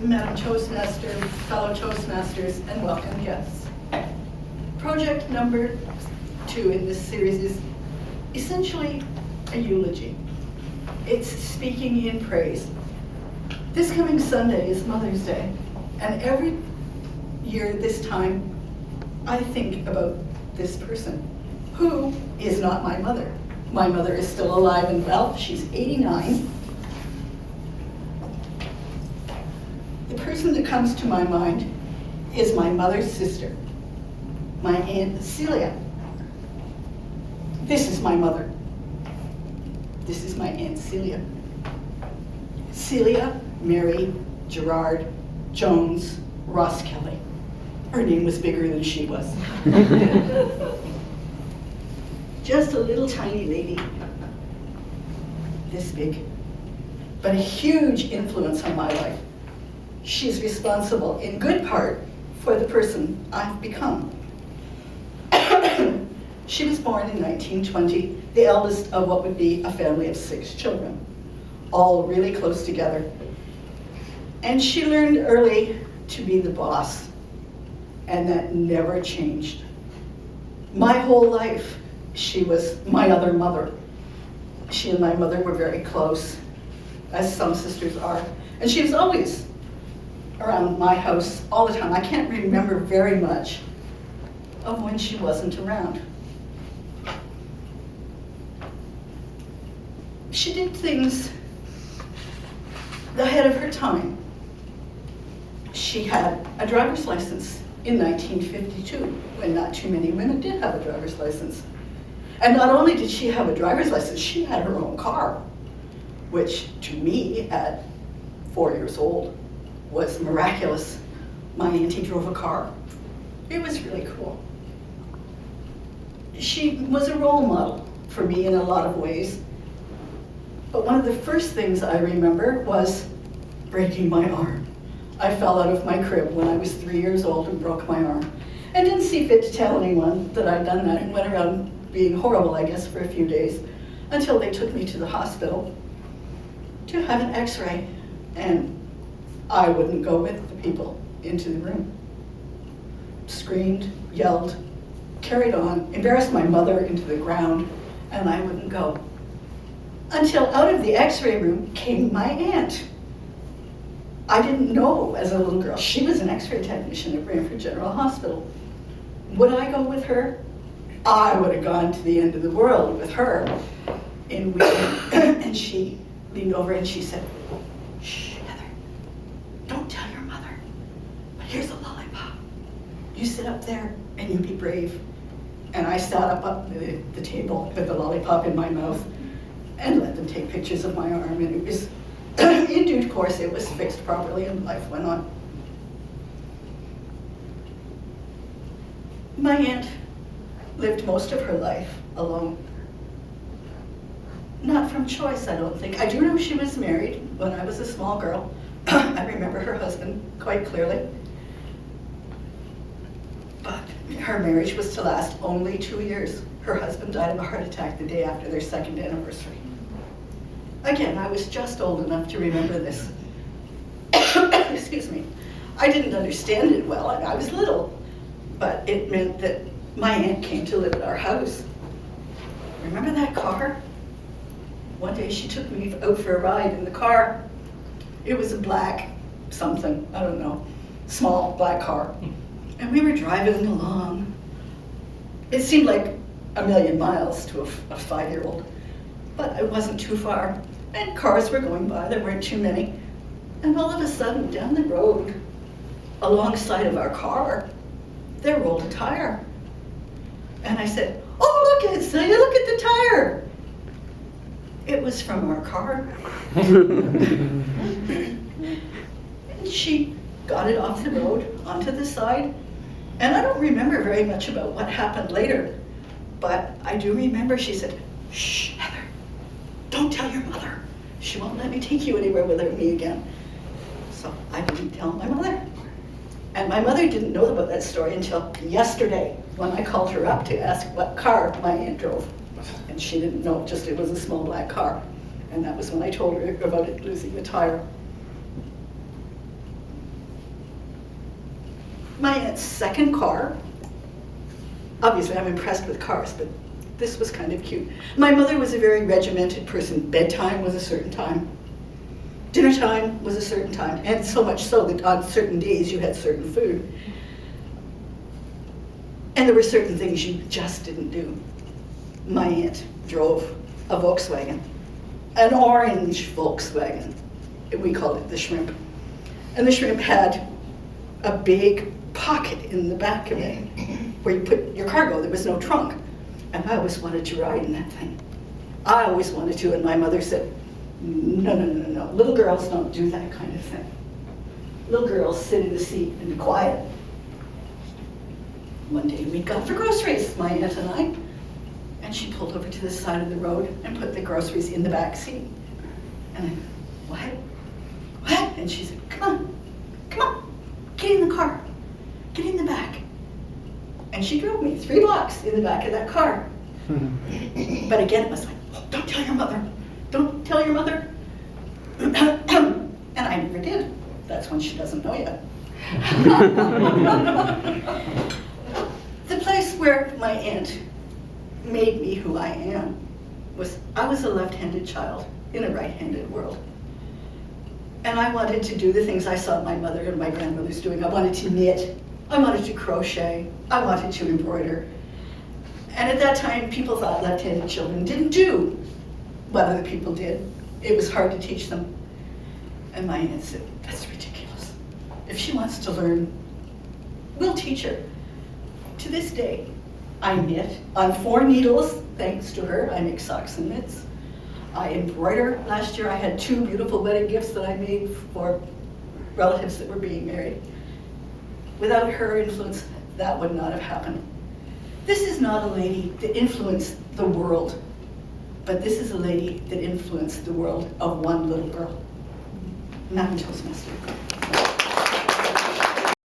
Madam Toastmaster, fellow Toastmasters, and welcome guests. Project number 2 in this series is essentially a eulogy. It's speaking in praise. This coming Sunday is Mother's Day, and every year this time, I think about this person, who is not my mother. My mother is still alive and well. She's 89. The person that comes to my mind is my mother's sister, my Aunt Celia. This is my mother. This is my Aunt Celia. Celia Mary Gerard Jones Ross Kelly. Her name was bigger than she was. Just a little tiny lady, this big, but a huge influence on my life. She's responsible, in good part, for the person I've become. She was born in 1920, the eldest of what would be a family of 6 children, all really close together. And she learned early to be the boss, and that never changed. My whole life, she was my other mother. She and my mother were very close, as some sisters are. And she was always around my house all the time. I can't remember very much of when she wasn't around. She did things ahead of her time. She had a driver's license in 1952, when not too many women did have a driver's license. And not only did she have a driver's license, she had her own car, which to me at 4 years old was miraculous. My auntie drove a car. It was really cool. She was a role model for me in a lot of ways. But one of the first things I remember was breaking my arm. I fell out of my crib when I was 3 years old and broke my arm. And didn't see fit to tell anyone that I'd done that, and went around being horrible, I guess, for a few days, until they took me to the hospital to have an x-ray. And I wouldn't go with the people into the room. Screamed, yelled, carried on, embarrassed my mother into the ground, and I wouldn't go. Until out of the x-ray room came my aunt. I didn't know as a little girl. She was an x-ray technician at Brantford General Hospital. Would I go with her? I would have gone to the end of the world with her in weeping. And she leaned over and she said, "Shh, Heather, don't tell your mother, but here's a lollipop. You sit up there and you be brave." And I sat up the table with the lollipop in my mouth and let them take pictures of my arm, and it was, in due course, it was fixed properly and life went on. My aunt lived most of her life alone. Not from choice, I don't think. I do know she was married when I was a small girl. I remember her husband quite clearly. But her marriage was to last only 2 years. Her husband died of a heart attack the day after their 2nd anniversary. Again, I was just old enough to remember this. Excuse me. I didn't understand it well, and I was little, but it meant that my aunt came to live at our house. Remember that car? One day she took me out for a ride in the car. It was a black something, I don't know, small black car. And we were driving along. It seemed like a million miles to a 5-year-old, but it wasn't too far. And cars were going by, there weren't too many. And all of a sudden, down the road, alongside of our car, there rolled a tire. And I said, "Oh, look, Celia, look at the tire." It was from our car. And she got it off the road, onto the side. And I don't remember very much about what happened later, but I do remember she said, "Shh, Heather, don't tell your mother. She won't let me take you anywhere without me again." So I didn't tell my mother. And my mother didn't know about that story until yesterday, when I called her up to ask what car my aunt drove. And she didn't know, just it was a small black car. And that was when I told her about it losing the tire. my aunt's second car. Obviously, I'm impressed with cars, but this was kind of cute. My mother was a very regimented person. Bedtime was a certain time. Dinner time was a certain time, and so much so that on certain days you had certain food. And there were certain things you just didn't do. My aunt drove a Volkswagen, an orange Volkswagen. We called it the Shrimp. And the Shrimp had a big pocket in the back of it where you put your cargo. There was no trunk. And I always wanted to ride in that thing. I always wanted to, and my mother said, no, no, no, no, no. Little girls don't do that kind of thing. Little girls sit in the seat and be quiet. One day we'd gone for groceries, my aunt and I, and she pulled over to the side of the road and put the groceries in the back seat. And I, what? What? And she said, come on, get in the car, get in the back. And she drove me 3 blocks in the back of that car. But again, it was like, oh, don't tell your mother. Don't tell your mother. And I never did. That's when she doesn't know yet. The place where my aunt made me who I am was, I was a left-handed child in a right-handed world. And I wanted to do the things I saw my mother and my grandmothers doing. I wanted to knit. I wanted to crochet. I wanted to embroider. And at that time, people thought left-handed children didn't do what other people did. It was hard to teach them. And my aunt said, that's ridiculous. If she wants to learn, we'll teach her. To this day, I knit on 4 needles, thanks to her. I make socks and mitts. I embroider. Last year I had 2 beautiful wedding gifts that I made for relatives that were being married. Without her influence, that would not have happened. This is not a lady that influenced the world, but this is a lady that influenced the world of one little girl. Not in Toastmaster.